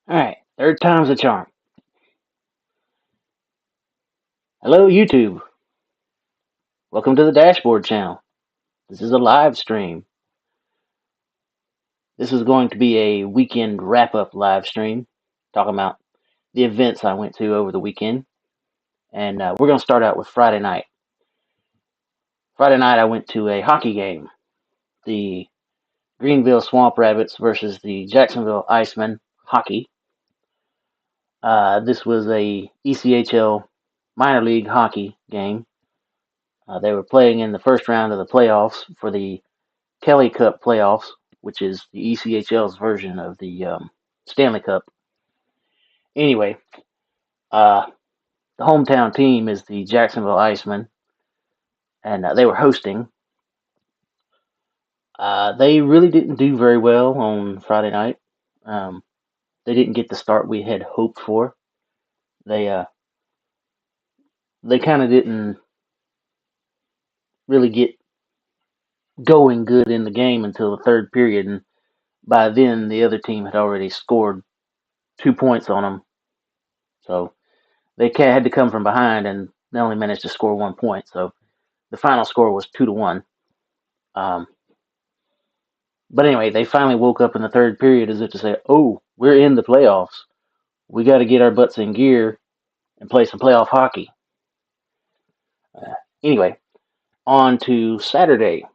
Alright, third time's a charm. Hello, YouTube. Welcome to the Dashboard channel. This is a live stream. This is going to be a weekend wrap-up live stream, talking about the events I went to over the weekend. And we're going to start out with Friday night. Friday night, I went to a hockey game. The Greenville Swamp Rabbits versus the Jacksonville Icemen hockey. This was a ECHL minor league hockey game. They were playing in the first round of the playoffs for the Kelly Cup playoffs, which is the ECHL's version of the Stanley Cup. Anyway, the hometown team is the Jacksonville Icemen, and they were hosting. They really didn't do very well on Friday night. They didn't get the start we had hoped for. They kind of didn't really get going good in the game until the third period, and by then the other team had already scored 2 points on them. So they had to come from behind, and they only managed to score 1 point. So the final score was 2-1. But anyway, they finally woke up in the third period as if to say, "Oh, we're in the playoffs. We got to get our butts in gear and play some playoff hockey." Anyway, on to Saturday.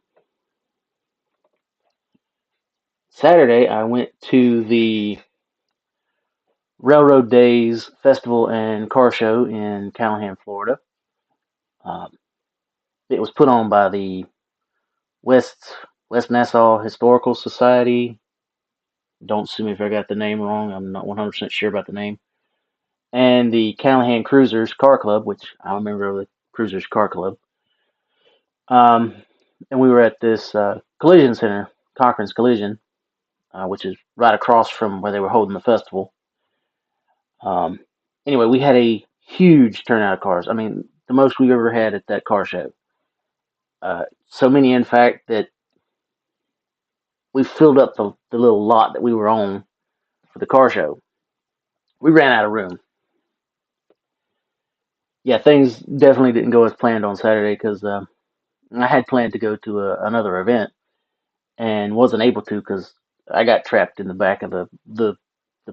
Saturday, I went to the Railroad Days Festival and Car Show in Callahan, Florida. It was put on by the West Nassau Historical Society. Don't sue me if I got the name wrong. I'm not 100% sure about the name. And the Callahan Cruisers Car Club, which I'm a member of the Cruisers Car Club. And we were at this collision center, Cochran's Collision, which is right across from where they were holding the festival. Anyway, we had a huge turnout of cars. I mean, the most we've ever had at that car show. So many, in fact, that we filled up the little lot that we were on for the car show. We ran out of room. Yeah, things definitely didn't go as planned on Saturday because I had planned to go to another event and wasn't able to because I got trapped in the back of the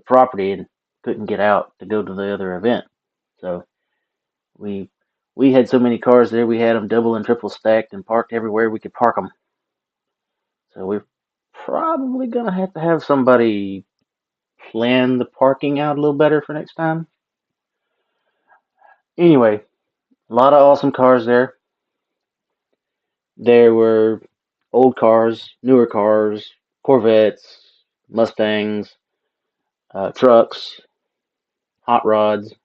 property and couldn't get out to go to the other event. So we had so many cars there, we had them double and triple stacked and parked everywhere we could park them. So we're probably gonna have to have somebody plan the parking out a little better for next time. Anyway, a lot of awesome cars there. There were old cars, newer cars, Corvettes, Mustangs, trucks, hot rods.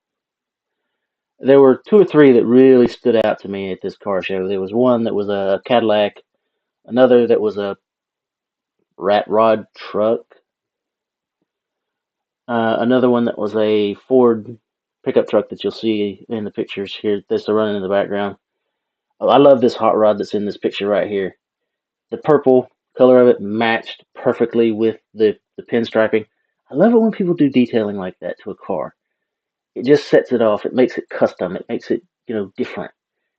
There were two or three that really stood out to me at this car show. There was one that was a Cadillac, another that was a rat rod truck, another one that was a Ford pickup truck that you'll see in the pictures here that's running in the background. Oh, I love this hot rod that's in this picture right here. The purple color of it matched perfectly with the pinstriping. I love it when people do detailing like that to a car. It just sets it off. It makes it custom. It makes it, different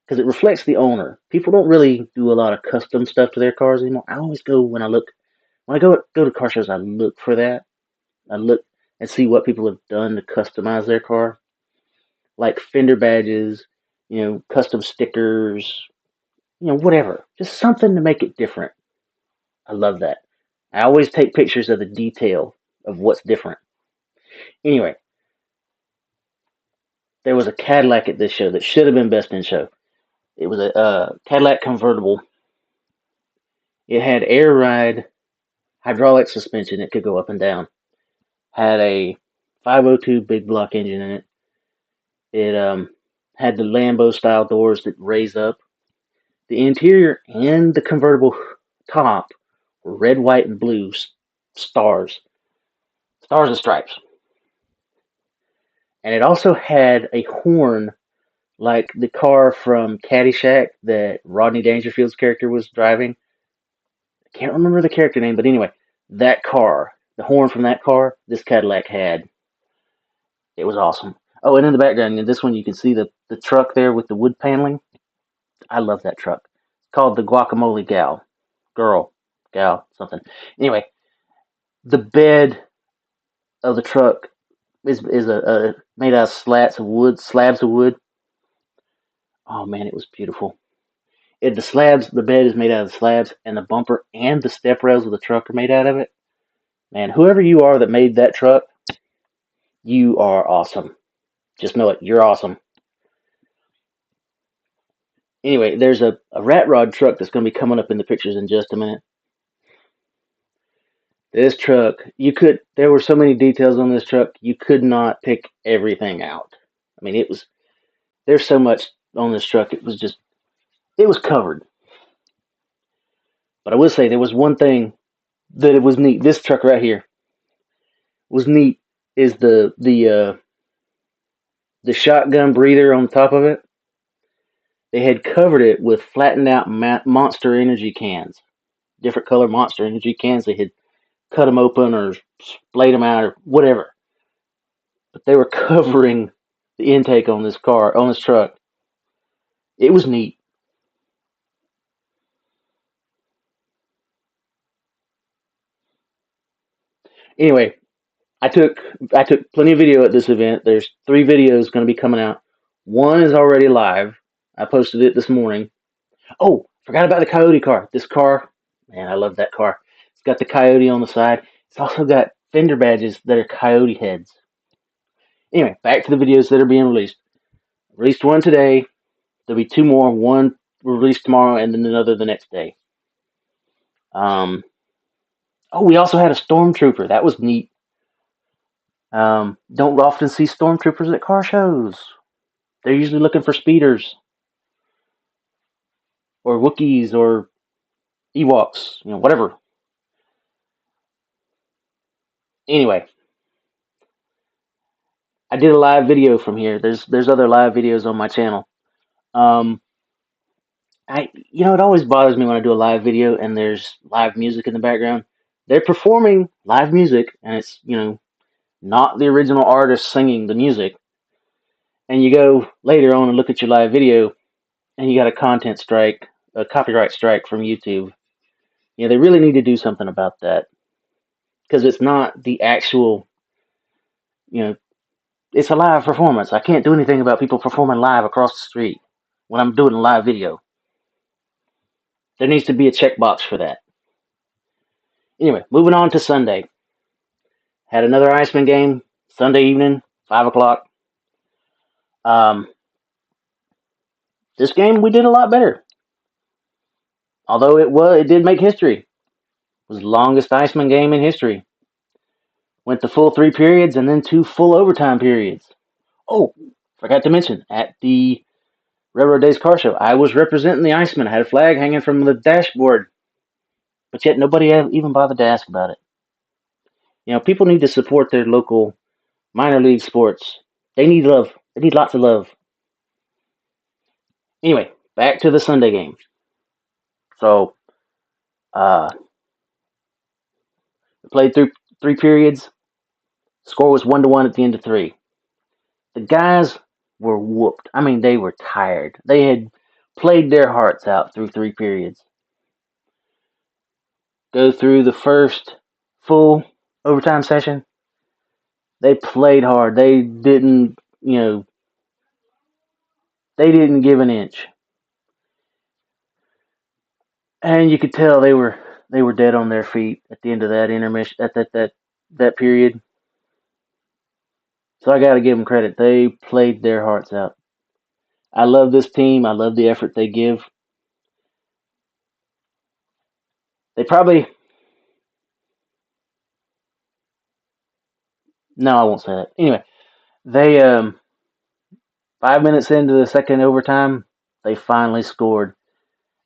because it reflects the owner. People don't really do a lot of custom stuff to their cars anymore. I always go when I go to car shows, I look for that. I look and see what people have done to customize their car, like fender badges, custom stickers, whatever. Just something to make it different. I love that. I always take pictures of the detail of what's different. Anyway, there was a Cadillac at this show that should have been best in show. It was a Cadillac convertible. It had air ride hydraulic suspension. It could go up and down. Had a 502 big block engine in it. It had the Lambo style doors that raise up. The interior and the convertible top were red, white, and blue stars. Stars and stripes. And it also had a horn like the car from Caddyshack that Rodney Dangerfield's character was driving. I can't remember the character name, but anyway, that car, the horn from that car, this Cadillac had. It was awesome. Oh, and in the background, in this one, you can see the truck there with the wood paneling. I love that truck. It's called the Guacamole Gal, something. Anyway, the bed of the truck is a made out of slabs of wood. Oh man, it was beautiful. The bed is made out of slabs, and the bumper and the step rails of the truck are made out of it. Man, whoever you are that made that truck, you are awesome. Just know it, you're awesome. Anyway, there's a rat rod truck that's going to be coming up in the pictures in just a minute. This truck, there were so many details on this truck, you could not pick everything out. I mean, there's so much on this truck, it was covered. But I will say there was one thing that it was neat. This truck right here was neat. Is the shotgun breather on top of it? They had covered it with flattened out Monster Energy cans, different color Monster Energy cans. They had cut them open or splayed them out or whatever. But they were covering the intake on this truck. It was neat. Anyway, I took I took plenty of video at this event. There's 3 videos going to be coming out. One is already live. I posted it this morning. Oh, forgot about the Coyote car. This car, man, I love that car. It's got the Coyote on the side. It's also got fender badges that are Coyote heads. Anyway, back to the videos that are being released. Released one today. There'll be 2 more. One released tomorrow, and then another the next day. Oh, we also had a stormtrooper. That was neat. Don't often see stormtroopers at car shows. They're usually looking for speeders or Wookiees or Ewoks, whatever. Anyway, I did a live video from here. There's other live videos on my channel. Um, it always bothers me when I do a live video and there's live music in the background. They're performing live music and it's not the original artist singing the music. And you go later on and look at your live video and you got a copyright strike from YouTube. They really need to do something about that because it's not the actual, it's a live performance. I can't do anything about people performing live across the street when I'm doing a live video. There needs to be a checkbox for that. Anyway, moving on to Sunday. Had another Iceman game Sunday evening, 5 o'clock. This game we did a lot better. Although it did make history. It was the longest Iceman game in history. Went the full 3 periods and then 2 full overtime periods. Oh, forgot to mention, at the Railroad Days Car Show, I was representing the Iceman. I had a flag hanging from the dashboard. But yet nobody even bothered to ask about it. People need to support their local minor league sports. They need love. They need lots of love. Anyway, back to the Sunday game. So, we played through 3 periods. Score was 1-1 at the end of 3. The guys were whooped. I mean, they were tired. They had played their hearts out through 3 periods. Go through the first full overtime session. They played hard. They didn't give an inch. And you could tell they were dead on their feet at the end of that intermission, at that period. So I got to give them credit. They played their hearts out. I love this team. I love the effort they give. They probably no, I won't say that. Anyway, they 5 minutes into the second overtime, they finally scored.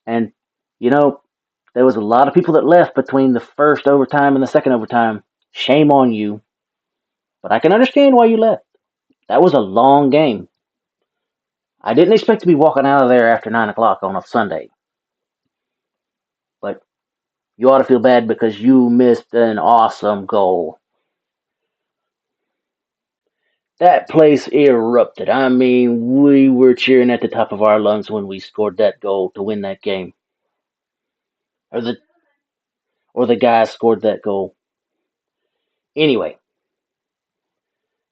And there was a lot of people that left between the first overtime and the second overtime. Shame on you. But I can understand why you left. That was a long game. I didn't expect to be walking out of there after 9 o'clock on a Sunday. But you ought to feel bad because you missed an awesome goal. That place erupted. I mean, we were cheering at the top of our lungs when we scored that goal to win that game. Or the guys scored that goal. Anyway,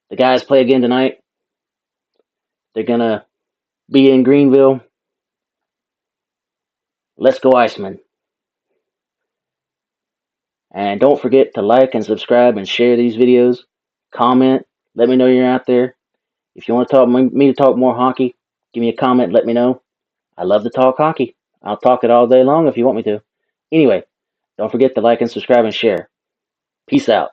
the guys play again tonight. They're gonna be in Greenville. Let's go Iceman. And don't forget to like and subscribe and share these videos. Comment. Let me know you're out there. If you want to talk me to talk more hockey, give me a comment. Let me know. I love to talk hockey. I'll talk it all day long if you want me to. Anyway, don't forget to like and subscribe and share. Peace out.